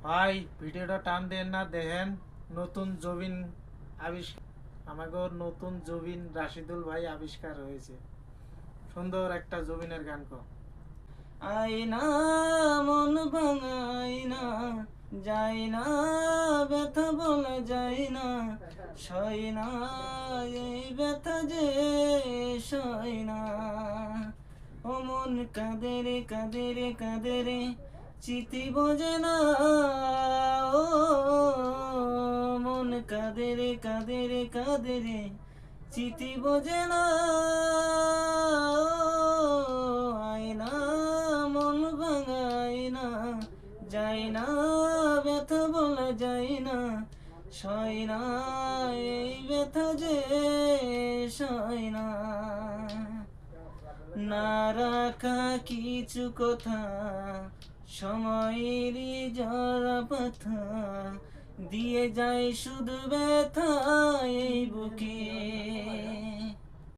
ভাই ভিডিওটা টান দেন না, দেখেন নতুন জবিন আবিষ্কার। আমাকে নতুন জবিন রাশিদুল ভাই আবিষ্কার হয়েছে। সুন্দর একটা জবিনের গান কর। আয়না মন ভাঙাইনা যাই না, ব্যথা বলা যায় না, সয় না এই ব্যথা যে সয় না। ও মন কাঁদে রে কাঁদে রে কাঁদে রে, চিতি বোঝে না। ও মন কাঁদে রে কাঁদে রে কাঁদে রে, চিতি বোঝে না। আয়না মন ভাঙাইনা যায় না, ব্যথা বলা যায় না, সয় না এই ব্যথা যে সয় না। না রাখা কিছু কথা, সময়েরই জরা পাথা, দিয়ে যায় শুধু ব্যথা এই বুকে।